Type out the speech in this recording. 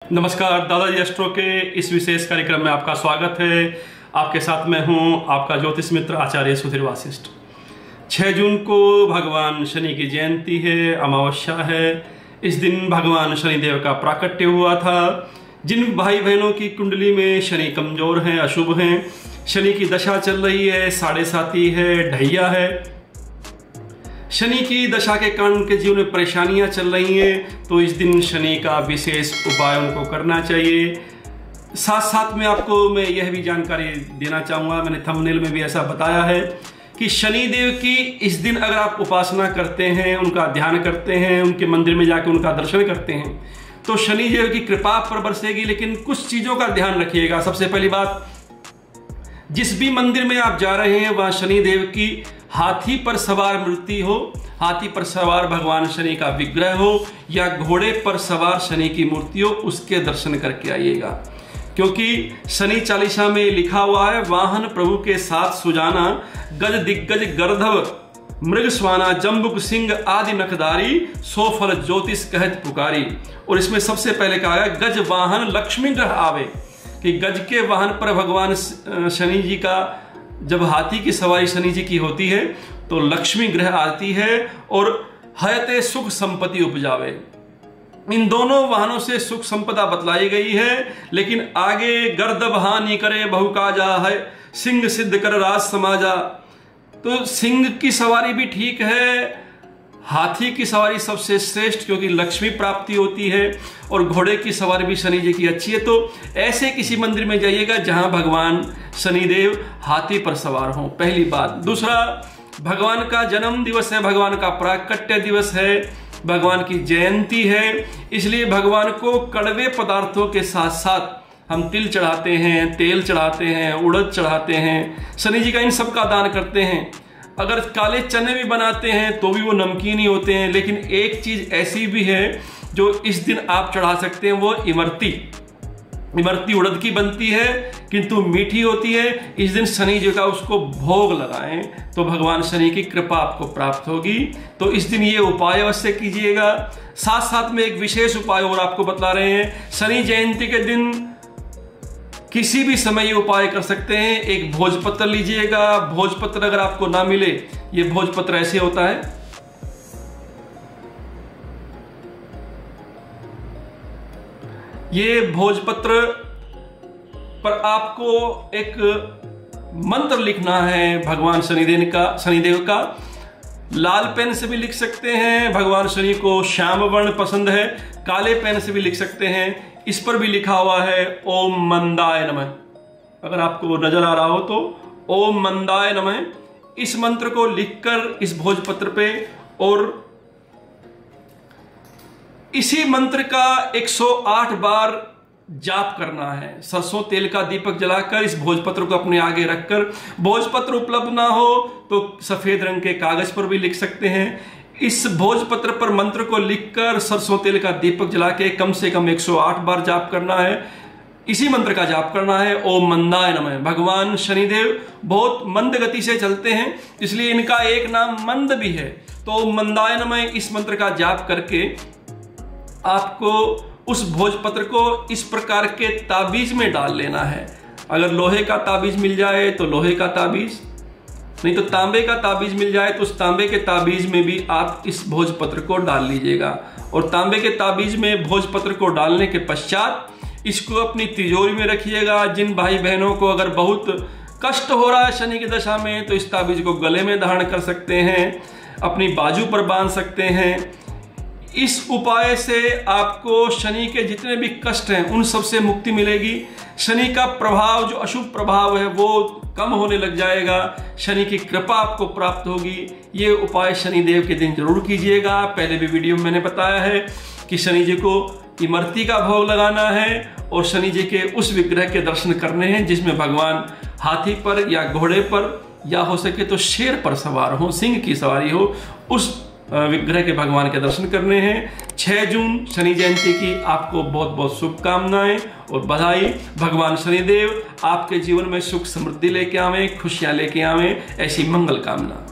नमस्कार, दादाजी एस्ट्रो के इस विशेष कार्यक्रम में आपका स्वागत है। आपके साथ मैं हूं आपका ज्योतिष मित्र आचार्य सुधीर वासिष्ठ। 6 जून को भगवान शनि की जयंती है, अमावस्या है। इस दिन भगवान शनिदेव का प्राकट्य हुआ था। जिन भाई बहनों की कुंडली में शनि कमजोर हैं, अशुभ हैं, शनि की दशा चल रही है, 7.5 है, ढैया है, शनि की दशा के कारण उनके जीवन में परेशानियां चल रही हैं, तो इस दिन शनि का विशेष उपाय उनको करना चाहिए। साथ साथ में आपको मैं यह भी जानकारी देना चाहूँगा, मैंने थंबनेल में भी ऐसा बताया है कि शनि देव की इस दिन अगर आप उपासना करते हैं, उनका ध्यान करते हैं, उनके मंदिर में जाकर उनका दर्शन करते हैं, तो शनि देव की कृपा आप पर बरसेगी। लेकिन कुछ चीज़ों का ध्यान रखिएगा। सबसे पहली बात, जिस भी मंदिर में आप जा रहे हैं वहाँ शनि देव की हाथी पर सवार मूर्ति हो, हाथी पर सवार भगवान शनि का विग्रह हो या घोड़े पर सवार शनि की मूर्ति हो, उसके दर्शन करके आइएगा। क्योंकि शनि चालीसा में लिखा हुआ है, वाहन प्रभु के साथ सुजाना, गज दिग्गज गर्धव मृग स्वाना, जम्बुक सिंह आदि नखधारी, सो फल ज्योतिष कहत पुकारी। और इसमें सबसे पहले कहा है गज वाहन लक्ष्मी ग्रह आवे, कि गज के वाहन पर भगवान शनि जी का जब हाथी की सवारी शनि जी की होती है तो लक्ष्मी ग्रह आती है और हयते सुख संपत्ति उपजावे। इन दोनों वाहनों से सुख संपदा बतलाई गई है। लेकिन आगे गर्दभ हानि करे बहुकाजा है, सिंह सिद्ध कर राज समाजा। तो सिंह की सवारी भी ठीक है, हाथी की सवारी सबसे श्रेष्ठ, क्योंकि लक्ष्मी प्राप्ति होती है, और घोड़े की सवारी भी शनि जी की अच्छी है। तो ऐसे किसी मंदिर में जाइएगा जहां भगवान शनिदेव हाथी पर सवार हों, पहली बात। दूसरा, भगवान का जन्म दिवस है, भगवान का प्राकट्य दिवस है, भगवान की जयंती है, इसलिए भगवान को कड़वे पदार्थों के साथ साथ हम तिल चढ़ाते हैं, तेल चढ़ाते हैं, उड़द चढ़ाते हैं, शनि जी का इन सब का दान करते हैं। अगर काले चने भी बनाते हैं तो भी वो नमकीन ही होते हैं। लेकिन एक चीज ऐसी भी है जो इस दिन आप चढ़ा सकते हैं, वो इमरती उड़द की बनती है किंतु मीठी होती है। इस दिन शनि जी का उसको भोग लगाएं तो भगवान शनि की कृपा आपको प्राप्त होगी। तो इस दिन ये उपाय अवश्य कीजिएगा। साथ साथ में एक विशेष उपाय और आपको बता रहे हैं। शनि जयंती के दिन किसी भी समय ये उपाय कर सकते हैं। एक भोजपत्र लीजिएगा। भोजपत्र अगर आपको ना मिले, ये भोजपत्र ऐसे होता है, ये भोजपत्र पर आपको एक मंत्र लिखना है भगवान शनिदेव का। लाल पेन से भी लिख सकते हैं, भगवान शनि को श्याम वर्ण पसंद है, काले पेन से भी लिख सकते हैं। इस पर भी लिखा हुआ है ओम मंदाय नमः। अगर आपको नजर आ रहा हो तो ओम मंदाय नमः, इस मंत्र को लिखकर इस भोजपत्र पे, और इसी मंत्र का 108 बार जाप करना है। सरसों तेल का दीपक जलाकर इस भोजपत्र को अपने आगे रखकर, भोजपत्र उपलब्ध ना हो तो सफेद रंग के कागज पर भी लिख सकते हैं। इस भोजपत्र पर मंत्र को लिखकर सरसों तेल का दीपक जला के कम से कम 108 बार जाप करना है। इसी मंत्र का जाप करना है, ओम मंदाय नमः। भगवान शनिदेव बहुत मंद गति से चलते हैं, इसलिए इनका एक नाम मंद भी है। तो ओम मंदाय नमः इस मंत्र का जाप करके आपको उस भोजपत्र को इस प्रकार के ताबीज में डाल लेना है। अगर लोहे का ताबीज मिल जाए तो लोहे का ताबीज, नहीं तो तांबे का ताबीज मिल जाए तो उस तांबे के ताबीज में भी आप इस भोजपत्र को डाल लीजिएगा। और तांबे के ताबीज में भोजपत्र को डालने के पश्चात इसको अपनी तिजोरी में रखिएगा। जिन भाई बहनों को अगर बहुत कष्ट हो रहा है शनि की दशा में, तो इस ताबीज को गले में धारण कर सकते हैं, अपनी बाजू पर बांध सकते हैं। इस उपाय से आपको शनि के जितने भी कष्ट हैं उन सब से मुक्ति मिलेगी। शनि का प्रभाव, जो अशुभ प्रभाव है, वो कम होने लग जाएगा। शनि की कृपा आपको प्राप्त होगी। ये उपाय शनिदेव के दिन जरूर कीजिएगा। पहले भी वीडियो में मैंने बताया है कि शनि जी को इमरती का भोग लगाना है और शनि जी के उस विग्रह के दर्शन करने हैं जिसमें भगवान हाथी पर या घोड़े पर या हो सके तो शेर पर सवार हो, सिंह की सवारी हो, उस विग्रह के भगवान के दर्शन करने हैं। 6 जून शनि जयंती की आपको बहुत बहुत शुभकामनाएं और बधाई। भगवान शनिदेव आपके जीवन में सुख समृद्धि लेके आवे, खुशियां लेके आवे, ऐसी मंगल कामना।